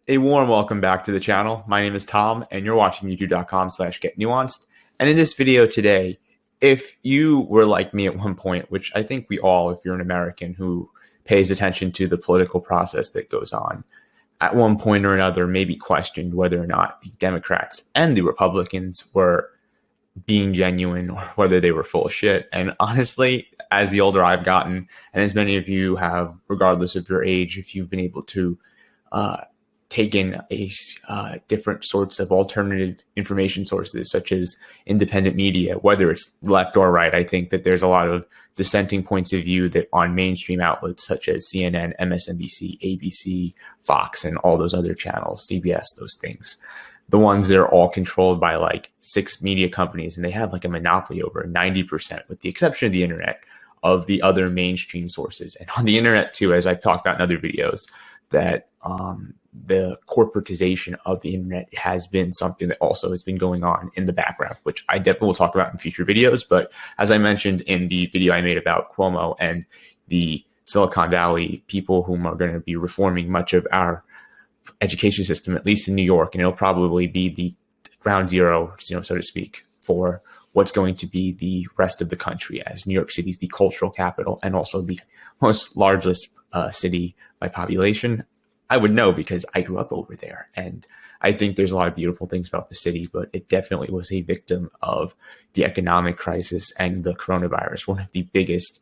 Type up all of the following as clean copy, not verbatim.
A warm welcome back to the channel. My name is Tom, and you're watching youtube.com/getnuanced. And in this video today, if you were like me at one point, which I think we all, if you're an American who pays attention to the political process that goes on, at one point or another maybe questioned whether or not the Democrats and the Republicans were being genuine or whether they were full of shit. And honestly, as the older I've gotten, and as many of you have, regardless of your age, if you've been able to take in different sorts of alternative information sources, such as independent media, whether it's left or right, I think that there's a lot of dissenting points of view that on mainstream outlets such as CNN, MSNBC, ABC, Fox, and all those other channels, CBS, those things. The ones that are all controlled by like 6 media companies, and they have like a monopoly over 90%, with the exception of the internet, of the other mainstream sources. And on the internet too, as I've talked about in other videos, that the corporatization of the internet has been something that also has been going on in the background, which I definitely will talk about in future videos. But as I mentioned in the video I made about Cuomo and the Silicon Valley people whom are going to be reforming much of our education system, at least in New York, and it'll probably be the ground zero, so to speak, for what's going to be the rest of the country, as New York City is the cultural capital and also the most largest city by population. I would know because I grew up over there, and I think there's a lot of beautiful things about the city, but it definitely was a victim of the economic crisis and the coronavirus, one of the biggest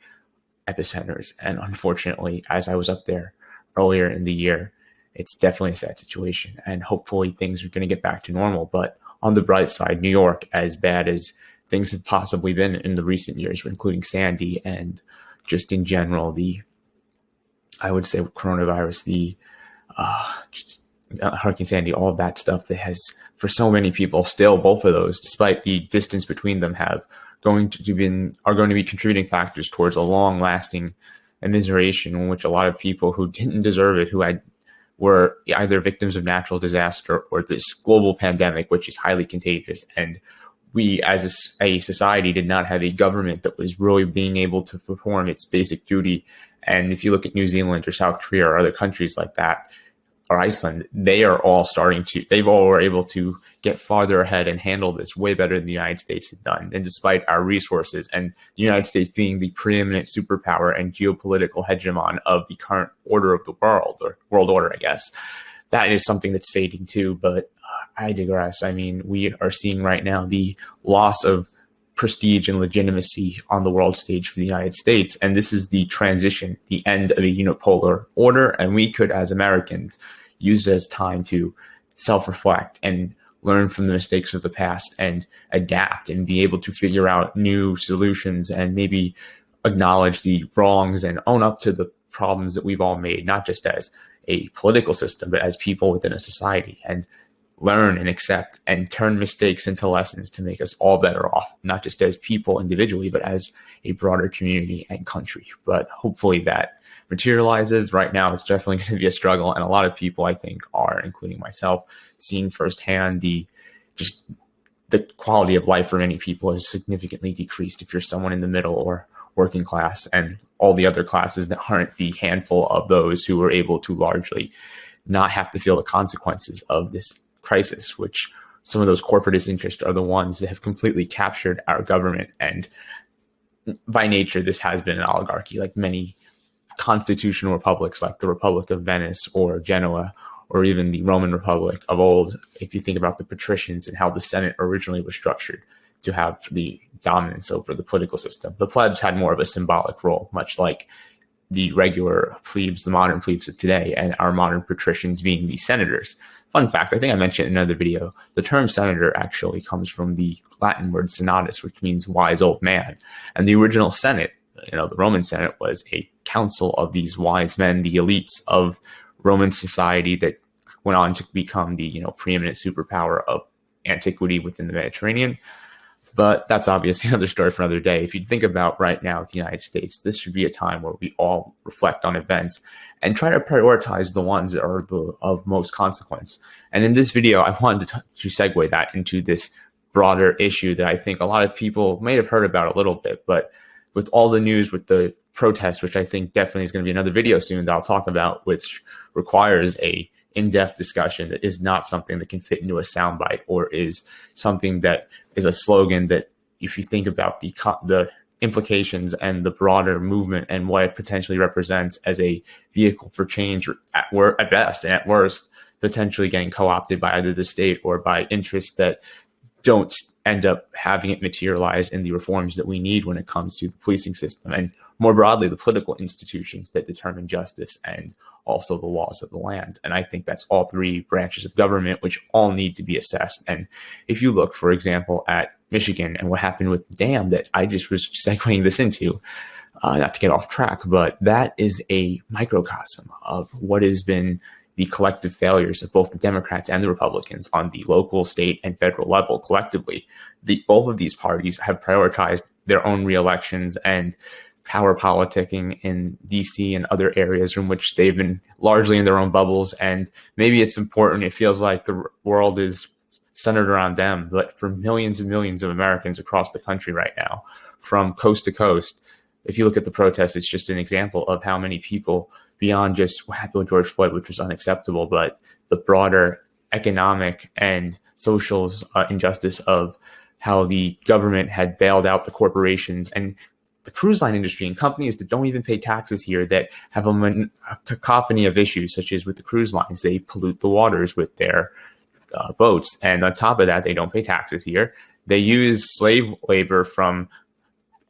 epicenters. And unfortunately, as I was up there earlier in the year, it's definitely a sad situation, and hopefully things are going to get back to normal. But on the bright side, New York, as bad as things have possibly been in the recent years, including Sandy and just in general, I would say coronavirus, Hurricane Sandy, all of that stuff that has, for so many people, still both of those, despite the distance between them, are going to be contributing factors towards a long-lasting immiseration in which a lot of people who didn't deserve it, were either victims of natural disaster or this global pandemic, which is highly contagious. And we, as a society, did not have a government that was really being able to perform its basic duty. And if you look at New Zealand or South Korea or other countries like that, or Iceland, they all were able to get farther ahead and handle this way better than the United States had done. And despite our resources and the United States being the preeminent superpower and geopolitical hegemon of the current order of the world, or world order, I guess, that is something that's fading too. But I digress. I mean, we are seeing right now the loss of prestige and legitimacy on the world stage for the United States. And this is the transition, the end of a unipolar order. And we could, as Americans, use it as time to self-reflect and learn from the mistakes of the past and adapt and be able to figure out new solutions and maybe acknowledge the wrongs and own up to the problems that we've all made, not just as a political system, but as people within a society, and learn and accept and turn mistakes into lessons to make us all better off, not just as people individually, but as a broader community and country. But hopefully that materializes. Right now, it's definitely going to be a struggle. And a lot of people, I think, are, including myself, seeing firsthand the quality of life for many people has significantly decreased if you're someone in the middle or working class, and all the other classes that aren't the handful of those who were able to largely not have to feel the consequences of this crisis, which some of those corporatist interests are the ones that have completely captured our government. And by nature, this has been an oligarchy, like many constitutional republics, like the Republic of Venice or Genoa, or even the Roman Republic of old. If you think about the patricians and how the Senate originally was structured to have the dominance over the political system, the plebs had more of a symbolic role, much like the regular plebes, the modern plebes of today, and our modern patricians being the senators. Fun fact, I think I mentioned in another video, the term senator actually comes from the Latin word senatus, which means wise old man. And the original Senate, the Roman Senate, was a council of these wise men, the elites of Roman society that went on to become the preeminent superpower of antiquity within the Mediterranean. But that's obviously another story for another day. If you think about right now the United States, this should be a time where we all reflect on events and try to prioritize the ones that are of most consequence. And in this video, I wanted to segue that into this broader issue that I think a lot of people may have heard about a little bit, but with all the news with the protests, which I think definitely is going to be another video soon that I'll talk about, which requires a in-depth discussion that is not something that can fit into a soundbite or is something that is a slogan that, if you think about the implications and the broader movement and what it potentially represents as a vehicle for change, at best and at worst, potentially getting co-opted by either the state or by interests that don't end up having it materialize in the reforms that we need when it comes to the policing system and more broadly the political institutions that determine justice and also the laws of the land. And I think that's all three branches of government which all need to be assessed. And if you look, for example, at Michigan and what happened with the dam that I just was segueing this into, not to get off track, but that is a microcosm of what has been the collective failures of both the Democrats and the Republicans on the local, state, and federal level collectively. Both of these parties have prioritized their own reelections and power politicking in DC and other areas in which they've been largely in their own bubbles. And maybe it's important. It feels like the world is centered around them. But for millions and millions of Americans across the country right now, from coast to coast, if you look at the protests, it's just an example of how many people, beyond just what happened with George Floyd, which was unacceptable, but the broader economic and social injustice of how the government had bailed out the corporations and the cruise line industry and companies that don't even pay taxes here, that have a cacophony of issues, such as with the cruise lines. They pollute the waters with their boats. And on top of that, they don't pay taxes here. They use slave labor from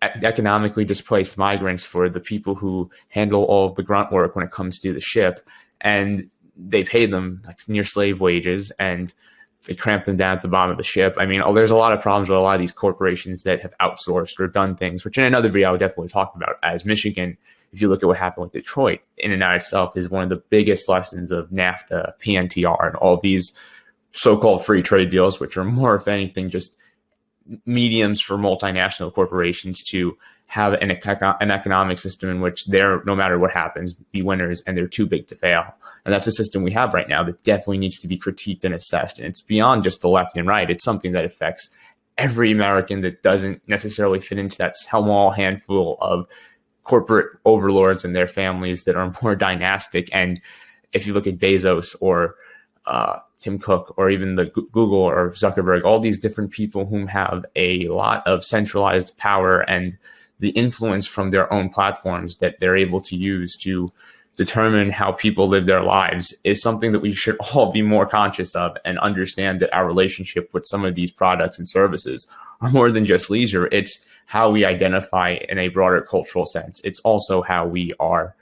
economically displaced migrants for the people who handle all of the grunt work when it comes to the ship. And they pay them like near slave wages, and they cramp them down at the bottom of the ship. I mean, there's a lot of problems with a lot of these corporations that have outsourced or done things, which in another video I would definitely talk about. As Michigan, if you look at what happened with Detroit, in and of itself is one of the biggest lessons of NAFTA, PNTR, and all these so-called free trade deals, which are more, if anything, just mediums for multinational corporations to have an economic system in which they're, no matter what happens, the winners, and they're too big to fail. And that's a system we have right now that definitely needs to be critiqued and assessed. And it's beyond just the left and right. It's something that affects every American that doesn't necessarily fit into that small handful of corporate overlords and their families that are more dynastic. And if you look at Bezos or Tim Cook, or even the Google or Zuckerberg, all these different people whom have a lot of centralized power and the influence from their own platforms that they're able to use to determine how people live their lives, is something that we should all be more conscious of and understand that our relationship with some of these products and services are more than just leisure. It's how we identify in a broader cultural sense. It's also how we are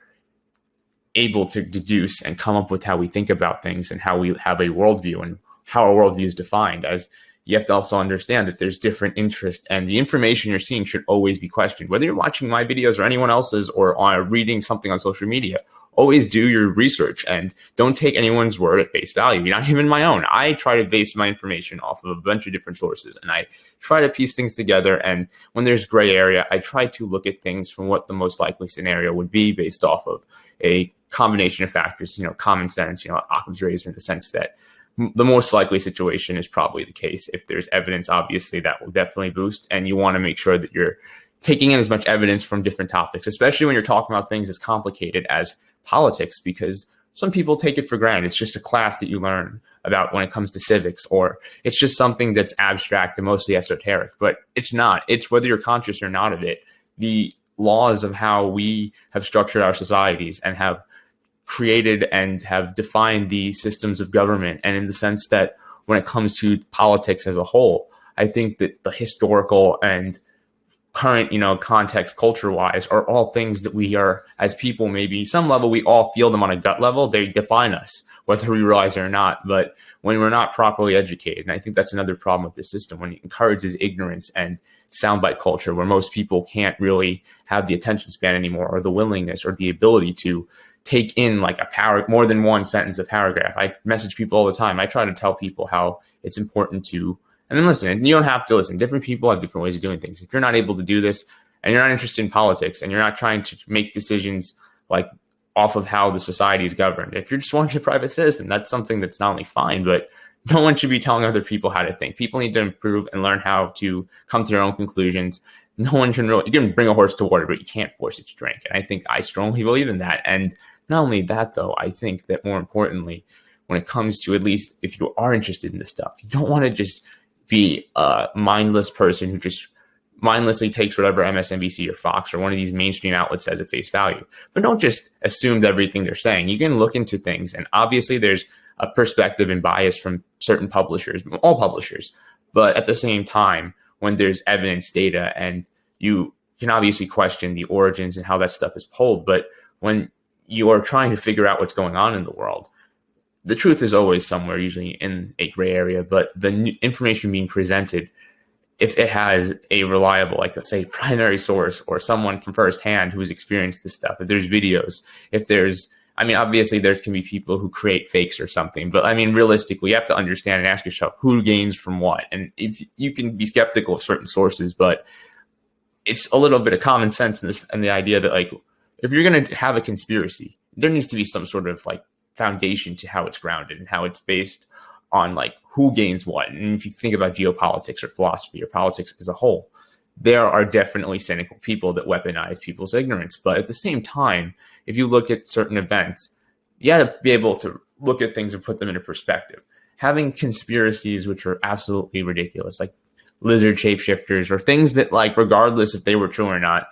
able to deduce and come up with how we think about things and how we have a worldview and how our worldview is defined. As you have to also understand that there's different interests, and the information you're seeing should always be questioned. Whether you're watching my videos or anyone else's, or reading something on social media, always do your research and don't take anyone's word at face value. Not even my own. I try to base my information off of a bunch of different sources, and I try to piece things together. And when there's gray area, I try to look at things from what the most likely scenario would be based off of a combination of factors, common sense, Occam's razor, in the sense that the most likely situation is probably the case. If there's evidence, obviously that will definitely boost. And you want to make sure that you're taking in as much evidence from different topics, especially when you're talking about things as complicated as politics, because some people take it for granted. It's just a class that you learn about when it comes to civics, or it's just something that's abstract and mostly esoteric, but it's not. It's whether you're conscious or not of it. The laws of how we have structured our societies and have created and have defined the systems of government. And in the sense that when it comes to politics as a whole, I think that the historical and current, context culture-wise are all things that we are, as people, maybe some level, we all feel them on a gut level. They define us, whether we realize it or not. But when we're not properly educated, and I think that's another problem with this system, when it encourages ignorance and soundbite culture, where most people can't really have the attention span anymore, or the willingness or the ability to take in like more than one sentence of paragraph. I message people all the time. I try to tell people how it's important to, and then listen, and you don't have to listen. Different people have different ways of doing things. If you're not able to do this, and you're not interested in politics, and you're not trying to make decisions like off of how the society is governed, if you're just wanting to be a private citizen, that's something that's not only fine, but no one should be telling other people how to think. People need to improve and learn how to come to their own conclusions. No one can really, you can bring a horse to water, but you can't force it to drink. And I think I strongly believe in that. And not only that, though, I think that more importantly, when it comes to, at least if you are interested in this stuff, you don't want to just be a mindless person who just mindlessly takes whatever MSNBC or Fox or one of these mainstream outlets says at face value. But don't just assume that everything they're saying. You can look into things, and obviously there's a perspective and bias from certain publishers, all publishers. But at the same time, when there's evidence, data, and you can obviously question the origins and how that stuff is pulled. But when you are trying to figure out what's going on in the world, the truth is always somewhere, usually in a gray area. But the information being presented, if it has a reliable, like let's say, primary source or someone from firsthand who's experienced this stuff, if there's videos, if there's, I mean, obviously there can be people who create fakes or something, but I mean, realistically, you have to understand and ask yourself who gains from what. And if you can be skeptical of certain sources, but it's a little bit of common sense in this, and the idea that, like, if you're going to have a conspiracy, there needs to be some sort of like foundation to how it's grounded and how it's based on like who gains what. And if you think about geopolitics or philosophy or politics as a whole, there are definitely cynical people that weaponize people's ignorance. But at the same time, if you look at certain events, you got to be able to look at things and put them into perspective. Having conspiracies which are absolutely ridiculous, like lizard shapeshifters or things that, like, regardless if they were true or not,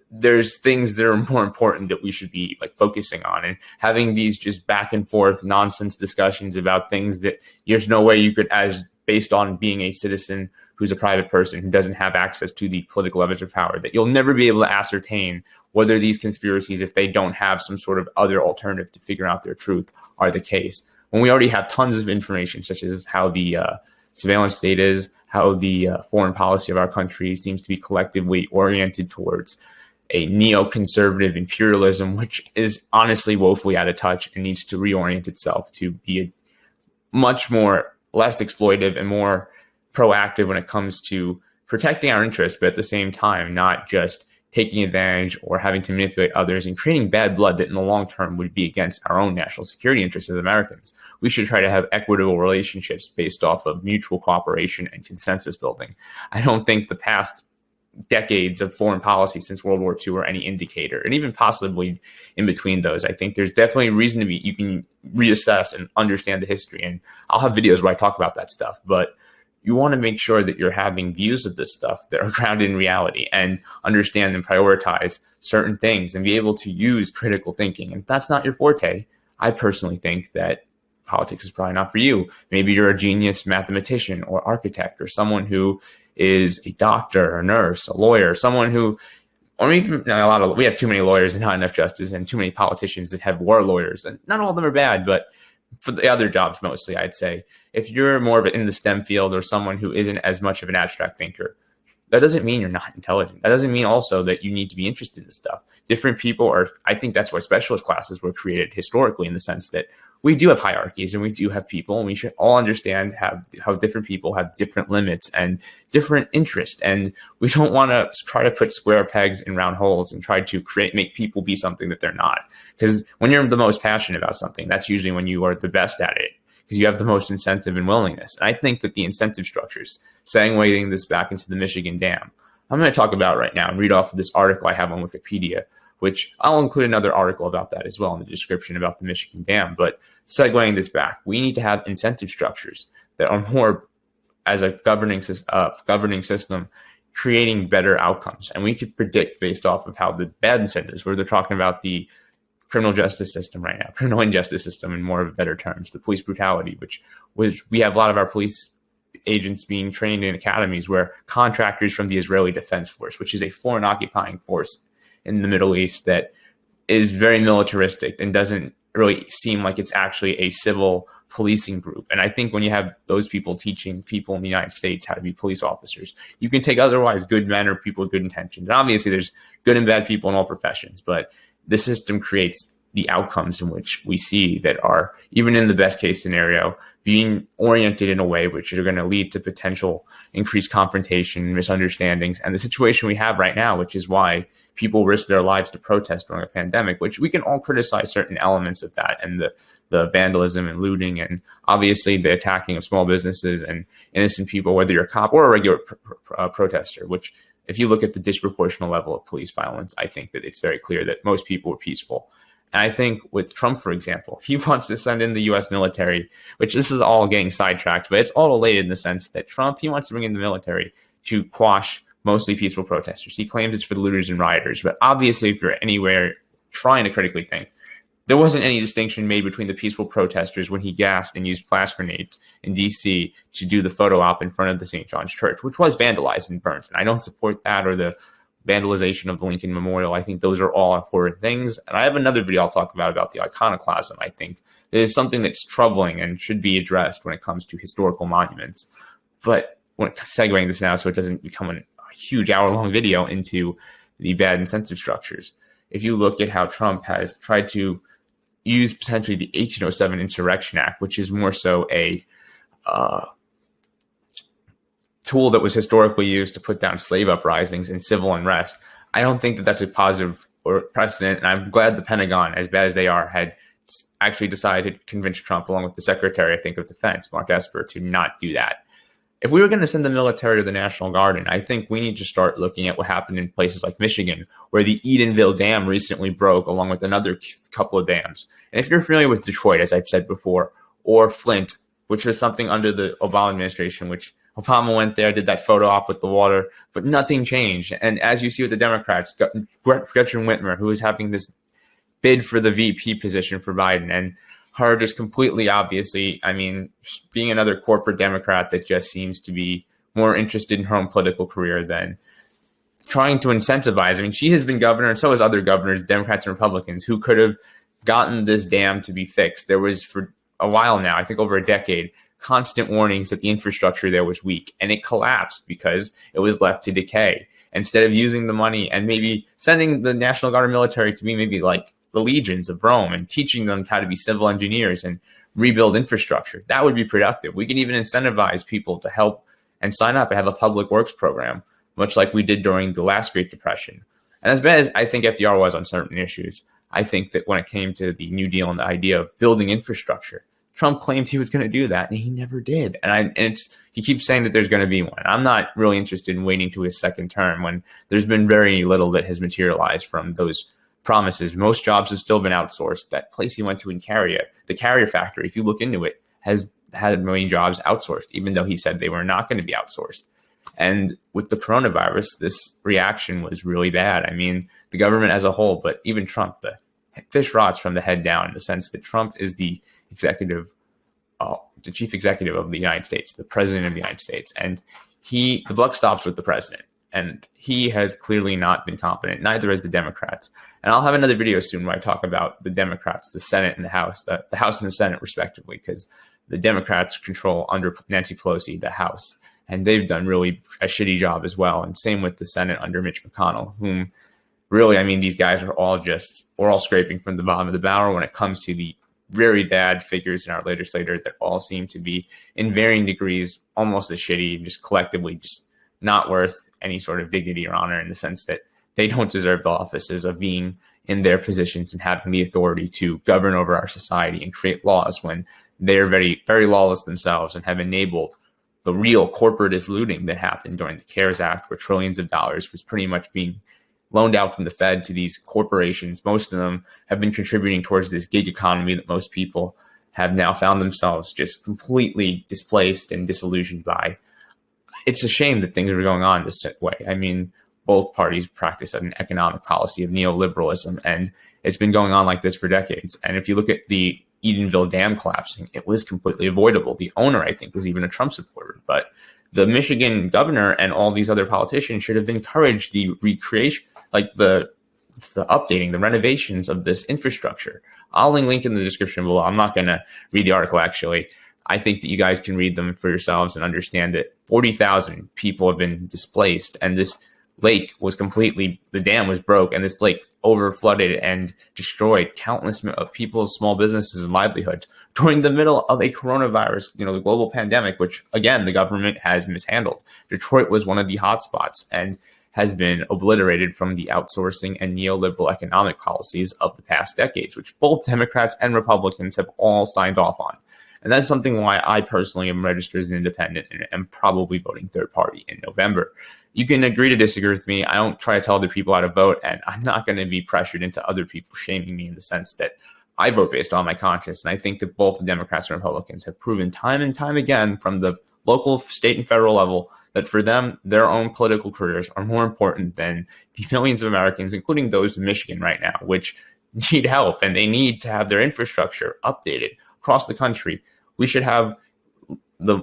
there's things that are more important that we should be like focusing on, and having these just back and forth nonsense discussions about things that there's no way you could, as based on being a citizen who's a private person who doesn't have access to the political levers of power, that you'll never be able to ascertain whether these conspiracies, if they don't have some sort of other alternative to figure out their truth, are the case. When we already have tons of information, such as how the surveillance state is, how the foreign policy of our country seems to be collectively oriented towards a neoconservative imperialism, which is honestly woefully out of touch and needs to reorient itself to be a much more less exploitive and more proactive when it comes to protecting our interests, but at the same time, not just taking advantage or having to manipulate others and creating bad blood that in the long term would be against our own national security interests as Americans. We should try to have equitable relationships based off of mutual cooperation and consensus building. I don't think the past decades of foreign policy since World War II are any indicator, and even possibly in between those. I think there's definitely a reason to be, you can reassess and understand the history, and I'll have videos where I talk about that stuff, but you want to make sure that you're having views of this stuff that are grounded in reality and understand and prioritize certain things and be able to use critical thinking. And if that's not your forte, I personally think that politics is probably not for you. Maybe you're a genius mathematician or architect or someone who is a doctor or nurse, a lawyer, someone who, or even we have too many lawyers and not enough justice, and too many politicians that have war lawyers, and not all of them are bad, but for the other jobs mostly, I'd say, if you're more of in the STEM field or someone who isn't as much of an abstract thinker, that doesn't mean you're not intelligent. That doesn't mean also that you need to be interested in this stuff. Different people are, I think that's why specialist classes were created historically, in the sense that we do have hierarchies and we do have people, and we should all understand how different people have different limits and different interests. And we don't want to try to put square pegs in round holes and try to make people be something that they're not. Because when you're the most passionate about something, that's usually when you are the best at it, because you have the most incentive and willingness. And I think that the incentive structures, segueing this back into the Michigan Dam, I'm going to talk about right now and read off of this article I have on Wikipedia, which I'll include another article about that as well in the description about the Michigan Dam. But segueing this back, we need to have incentive structures that are more, as a governing system, creating better outcomes. And we could predict based off of how the bad incentives, where they're talking about the criminal justice system right now, criminal injustice system in more of better terms, the police brutality, which we have a lot of our police agents being trained in academies where contractors from the Israeli Defense Force, which is a foreign occupying force in the Middle East that is very militaristic and doesn't really seem like it's actually a civil policing group. And I think when you have those people teaching people in the United States how to be police officers, you can take otherwise good men or people with good intentions. And obviously there's good and bad people in all professions, but the system creates the outcomes in which we see that are, even in the best case scenario, being oriented in a way which are going to lead to potential increased confrontation, misunderstandings, and the situation we have right now, which is why people risk their lives to protest during a pandemic, which we can all criticize certain elements of that, and the vandalism and looting, and obviously the attacking of small businesses and innocent people, whether you're a cop or a regular protester, which if you look at the disproportional level of police violence, I think that it's very clear that most people were peaceful. And I think with Trump, for example, he wants to send in the U.S. military, which this is all getting sidetracked, but it's all related in the sense that Trump, he wants to bring in the military to quash mostly peaceful protesters. He claims it's for the looters and rioters, but obviously if you're anywhere trying to critically think, there wasn't any distinction made between the peaceful protesters when he gassed and used flash grenades in D.C. to do the photo op in front of the St. John's Church, which was vandalized and burnt. And I don't support that or the vandalization of the Lincoln Memorial. I think those are all important things. And I have another video I'll talk about the iconoclasm. I think that is something that's troubling and should be addressed when it comes to historical monuments. But when segueing this now so it doesn't become a huge hour-long video into the bad incentive structures, if you look at how Trump has tried to use potentially the 1807 Insurrection Act, which is more so a tool that was historically used to put down slave uprisings and civil unrest. I don't think that that's a positive or precedent, and I'm glad the Pentagon, as bad as they are, had actually decided to convince Trump, along with the Secretary, I think, of Defense, Mark Esper, to not do that. If we were going to send the military to the National Guard, I think we need to start looking at what happened in places like Michigan, where the Edenville Dam recently broke, along with another couple of dams. And if you're familiar with Detroit, as I've said before, or Flint, which was something under the Obama administration, which Obama went there, did that photo op with the water, but nothing changed. And as you see with the Democrats, Gretchen Whitmer, who is having this bid for the VP position for Biden, and her just completely, obviously, I mean, being another corporate Democrat that just seems to be more interested in her own political career than trying to incentivize. I mean, she has been governor, and so has other governors, Democrats and Republicans, who could have gotten this dam to be fixed. There was, for a while now, I think over a decade, constant warnings that the infrastructure there was weak, and it collapsed because it was left to decay. Instead of using the money and maybe sending the National Guard or military to be maybe like the legions of Rome and teaching them how to be civil engineers and rebuild infrastructure, that would be productive. We can even incentivize people to help and sign up and have a public works program, much like we did during the last Great Depression. And as bad as I think FDR was on certain issues, I think that when it came to the New Deal and the idea of building infrastructure, Trump claimed he was going to do that, and he never did. And he keeps saying that there's going to be one. I'm not really interested in waiting to his second term when there's been very little that has materialized from those promises. Most jobs have still been outsourced. That place he went to in Carrier, the Carrier factory, if you look into it, has had many jobs outsourced, even though he said they were not going to be outsourced. And with the coronavirus, this reaction was really bad. I mean, the government as a whole, but even Trump, the fish rots from the head down, in the sense that Trump is the chief executive of the United States, the president of the United States. And the buck stops with the president. And he has clearly not been competent, neither has the Democrats. And I'll have another video soon where I talk about the Democrats, the Senate and the House, the House and the Senate respectively, because the Democrats control under Nancy Pelosi, the House. And they've done really a shitty job as well. And same with the Senate under Mitch McConnell, whom really, I mean, these guys are we're all scraping from the bottom of the barrel when it comes to the very bad figures in our legislature that all seem to be in varying degrees almost as shitty, just collectively just not worth any sort of dignity or honor, in the sense that they don't deserve the offices of being in their positions and having the authority to govern over our society and create laws, when they are very, very lawless themselves and have enabled the real corporatist looting that happened during the CARES Act, where trillions of dollars was pretty much being loaned out from the Fed to these corporations. Most of them have been contributing towards this gig economy that most people have now found themselves just completely displaced and disillusioned by. It's a shame that things are going on this way. I mean, both parties practice an economic policy of neoliberalism, and it's been going on like this for decades. And if you look at the Edenville Dam collapsing, it was completely avoidable. The owner, I think, was even a Trump supporter, but the Michigan governor and all these other politicians should have encouraged the recreation, like the updating, the renovations of this infrastructure. I'll link in the description below. I'm not going to read the article, actually. I think that you guys can read them for yourselves and understand that 40,000 people have been displaced, and this lake was the dam was broke, and this lake overflooded and destroyed countless of people's small businesses and livelihoods during the middle of a coronavirus, the global pandemic, which, again, the government has mishandled. Detroit was one of the hotspots and has been obliterated from the outsourcing and neoliberal economic policies of the past decades, which both Democrats and Republicans have all signed off on. And that's something why I personally am registered as an independent and am probably voting third party in November. you can agree to disagree with me. I don't try to tell other people how to vote, and I'm not going to be pressured into other people shaming me in the sense that I vote based on my conscience. And I think that both the Democrats and Republicans have proven time and time again from the local, state, and federal level that for them, their own political careers are more important than the millions of Americans, including those in Michigan right now, which need help, and they need to have their infrastructure updated across the country. We should have the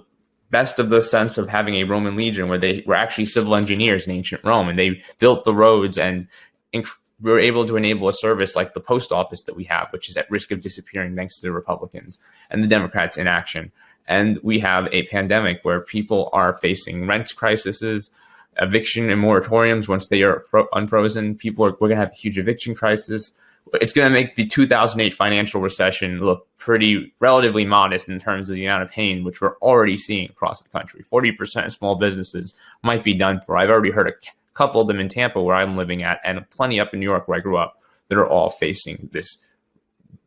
best of the sense of having a Roman legion where they were actually civil engineers in ancient Rome, and they built the roads and we were able to enable a service like the post office that we have, which is at risk of disappearing thanks to the Republicans and the Democrats' inaction. And we have a pandemic where people are facing rent crises, eviction and moratoriums once they are unfrozen. We're going to have a huge eviction crisis. It's going to make the 2008 financial recession look pretty relatively modest in terms of the amount of pain, which we're already seeing across the country. 40% of small businesses might be done for. I've already heard a couple of them in Tampa where I'm living at, and plenty up in New York where I grew up, that are all facing this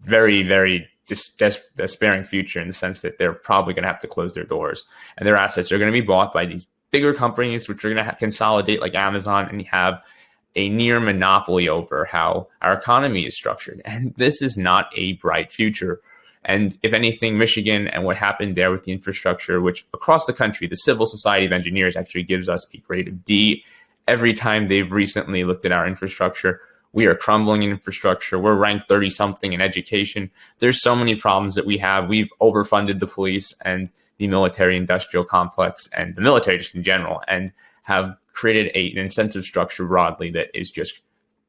very, very despairing future in the sense that they're probably going to have to close their doors, and their assets are going to be bought by these bigger companies, which are going to consolidate like Amazon and have a near monopoly over how our economy is structured. And this is not a bright future. And if anything, Michigan and what happened there with the infrastructure, which across the country, the Civil Society of Engineers actually gives us a grade of D every time they've recently looked at our infrastructure. We are crumbling in infrastructure. We're ranked 30 something in education. There's so many problems that we have. We've overfunded the police and the military industrial complex and the military just in general, and have created an incentive structure broadly that is just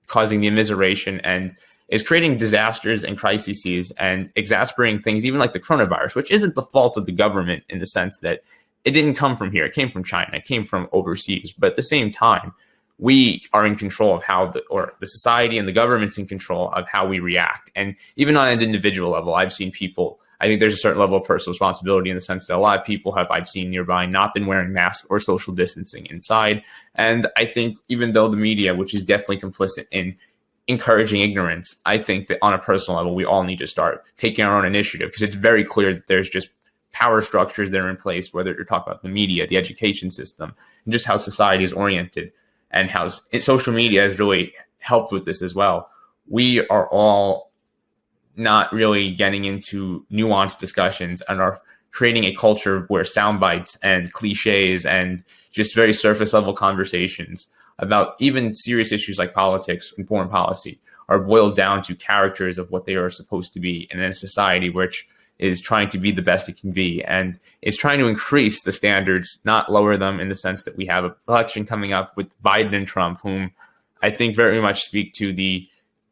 causing the immiseration and is creating disasters and crises and exasperating things, even like the coronavirus, which isn't the fault of the government in the sense that it didn't come from here. It came from China. It came from overseas. But at the same time, we are in control of how the society and the government's in control of how we react. And even on an individual level, I've seen people, I think there's a certain level of personal responsibility in the sense that a lot of people I've seen nearby not been wearing masks or social distancing inside. And I think even though the media, which is definitely complicit in encouraging ignorance, I think that on a personal level, we all need to start taking our own initiative, because it's very clear that there's just power structures that are in place, whether you're talking about the media, the education system, and just how society is oriented, and how social media has really helped with this as well. We are all not really getting into nuanced discussions and are creating a culture where sound bites and cliches and just very surface level conversations about even serious issues like politics and foreign policy are boiled down to characters of what they are supposed to be in a society which is trying to be the best it can be and is trying to increase the standards, not lower them, in the sense that we have an election coming up with Biden and Trump, whom I think very much speak to the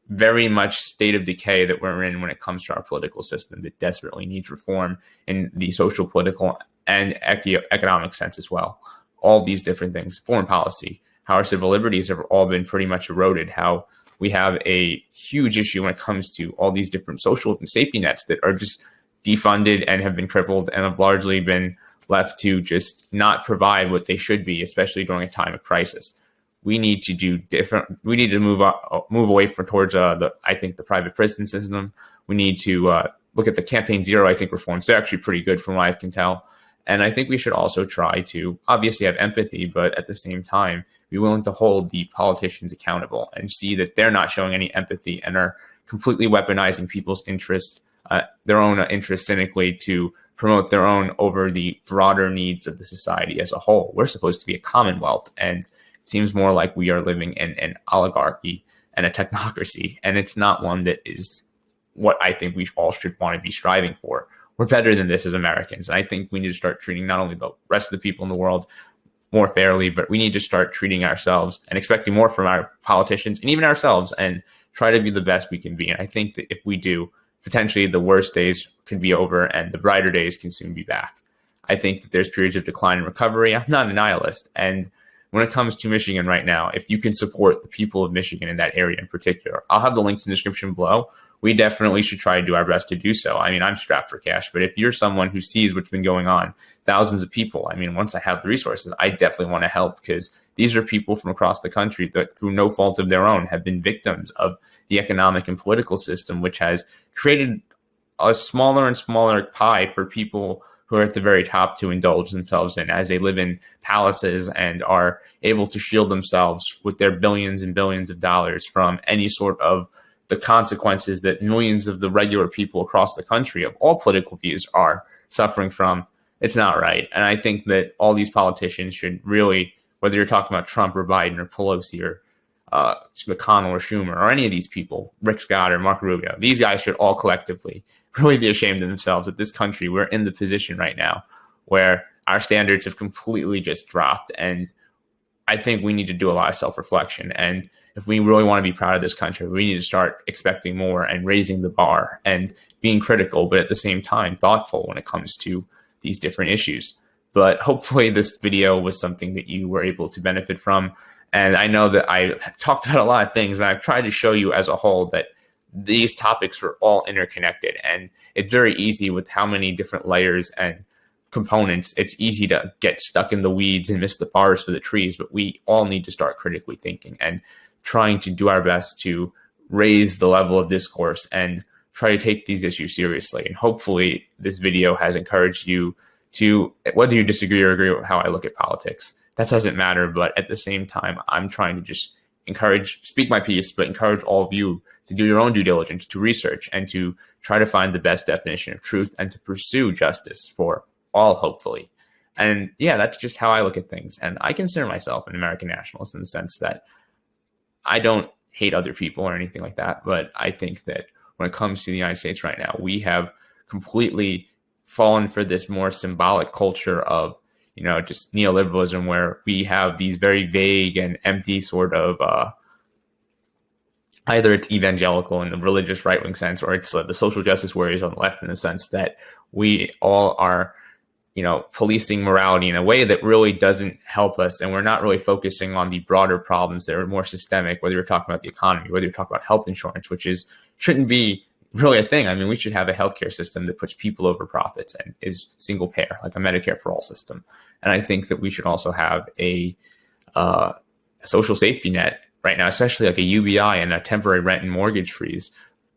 very much state of decay that we're in when it comes to our political system that desperately needs reform in the social, political, and economic sense as well. All these different things, foreign policy, how our civil liberties have all been pretty much eroded, how we have a huge issue when it comes to all these different social safety nets that are just defunded and have been crippled and have largely been left to just not provide what they should be, especially during a time of crisis. We need to do different. We need to move away towards the private prison system. We need to look at the Campaign Zero, I think, reforms. They're actually pretty good from what I can tell. And I think we should also try to obviously have empathy, but at the same time, be willing to hold the politicians accountable and see that they're not showing any empathy and are completely weaponizing people's interests, their own interests cynically to promote their own over the broader needs of the society as a whole. We're supposed to be a commonwealth, and it seems more like we are living in an oligarchy and a technocracy, and it's not one that is what I think we all should want to be striving for. We're better than this as Americans, and I think we need to start treating not only the rest of the people in the world more fairly, but we need to start treating ourselves and expecting more from our politicians and even ourselves and try to be the best we can be. And I think that if we do, potentially the worst days can be over and the brighter days can soon be back. I think that there's periods of decline and recovery. I'm not a nihilist. And when it comes to Michigan right now, if you can support the people of Michigan in that area in particular, I'll have the links in the description below. We definitely should try to do our best to do so. I mean, I'm strapped for cash, but if you're someone who sees what's been going on, thousands of people, I mean, once I have the resources, I definitely want to help, because these are people from across the country that through no fault of their own have been victims of the economic and political system, which has created a smaller and smaller pie for people who are at the very top to indulge themselves in as they live in palaces and are able to shield themselves with their billions and billions of dollars from any sort of the consequences that millions of the regular people across the country of all political views are suffering from. It's not right. And I think that all these politicians should really, whether you're talking about Trump or Biden or Pelosi or McConnell or Schumer or any of these people, Rick Scott or Marco Rubio, these guys should all collectively really be ashamed of themselves that this country, we're in the position right now where our standards have completely just dropped. And I think we need to do a lot of self-reflection. And if we really want to be proud of this country, we need to start expecting more and raising the bar and being critical, but at the same time, thoughtful when it comes to these different issues. But hopefully this video was something that you were able to benefit from. And I know that I talked about a lot of things, and I've tried to show you as a whole that these topics are all interconnected. And it's very easy with how many different layers and components. It's easy to get stuck in the weeds and miss the forest for the trees, but we all need to start critically thinking and trying to do our best to raise the level of discourse and try to take these issues seriously. And hopefully this video has encouraged you to, whether you disagree or agree with how I look at politics, that doesn't matter. But at the same time, I'm trying to just speak my piece, but encourage all of you to do your own due diligence, to research, and to try to find the best definition of truth and to pursue justice for all, hopefully. And yeah, that's just how I look at things. And I consider myself an American nationalist in the sense that I don't hate other people or anything like that. But I think that when it comes to the United States right now, we have completely fallen for this more symbolic culture of, just neoliberalism, where we have these very vague and empty sort of, either it's evangelical in the religious right-wing sense, or it's the social justice warriors on the left in the sense that we all are, policing morality in a way that really doesn't help us. And we're not really focusing on the broader problems that are more systemic, whether you're talking about the economy, whether you're talking about health insurance, which shouldn't be really a thing. I mean, we should have a healthcare system that puts people over profits and is single payer, like a Medicare for all system. And I think that we should also have a social safety net right now, especially like a UBI and a temporary rent and mortgage freeze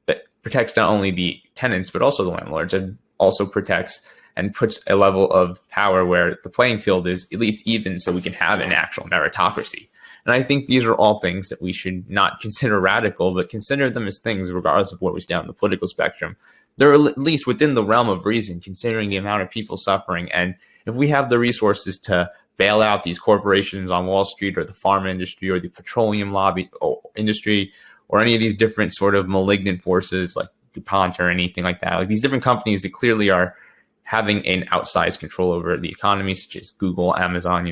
that protects not only the tenants, but also the landlords, and also protects and puts a level of power where the playing field is at least even, so we can have an actual meritocracy. And I think these are all things that we should not consider radical, but consider them as things, regardless of where we stand on the political spectrum. They're at least within the realm of reason, considering the amount of people suffering. And if we have the resources to bail out these corporations on Wall Street, or the pharma industry, or the petroleum lobby industry, or any of these different sort of malignant forces like DuPont or anything like that, like these different companies that clearly are having an outsized control over the economy, such as Google, Amazon,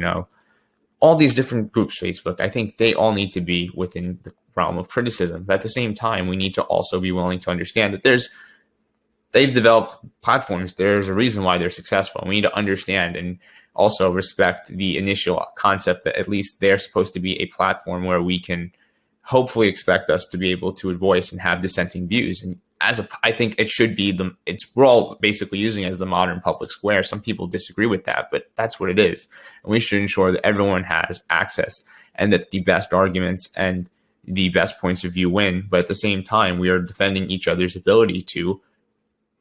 all these different groups, Facebook, I think they all need to be within the realm of criticism. But at the same time, we need to also be willing to understand that they've developed platforms. There's a reason why they're successful. We need to understand and also respect the initial concept that at least they're supposed to be a platform where we can hopefully expect us to be able to voice and have dissenting views. And I think it should be we're all basically using it as the modern public square. Some people disagree with that, but that's what it is. And we should ensure that everyone has access and that the best arguments and the best points of view win. But at the same time, we are defending each other's ability to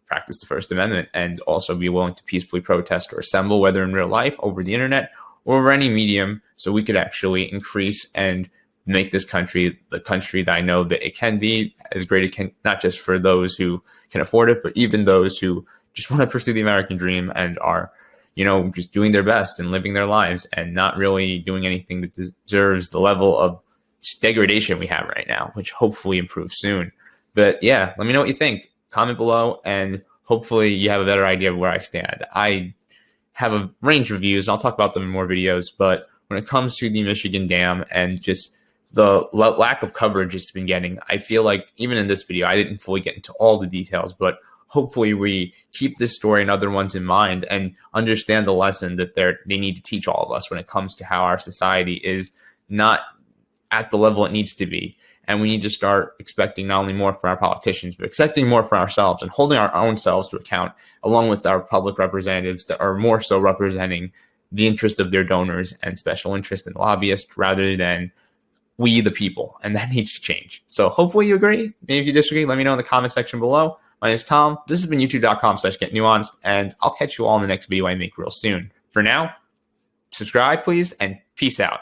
practice the First Amendment and also be willing to peacefully protest or assemble, whether in real life, over the internet, or over any medium, so we could actually increase and make this country the country that I know that it can be, as great it can, not just for those who can afford it, but even those who just want to pursue the American dream and are, just doing their best and living their lives and not really doing anything that deserves the level of degradation we have right now, which hopefully improves soon. But yeah, let me know what you think. Comment below, and hopefully you have a better idea of where I stand. I have a range of views, and I'll talk about them in more videos, but when it comes to the Michigan Dam and just the lack of coverage it's been getting, I feel like even in this video, I didn't fully get into all the details, but hopefully we keep this story and other ones in mind and understand the lesson that they need to teach all of us when it comes to how our society is not at the level it needs to be. And we need to start expecting not only more from our politicians, but expecting more from ourselves and holding our own selves to account, along with our public representatives that are more so representing the interest of their donors and special interest and lobbyists rather than we the people. And that needs to change. So hopefully you agree. Maybe if you disagree, let me know in the comment section below. My name is Tom. This has been youtube.com/getnuanced, and I'll catch you all in the next video I make real soon. For now, subscribe, please, and peace out.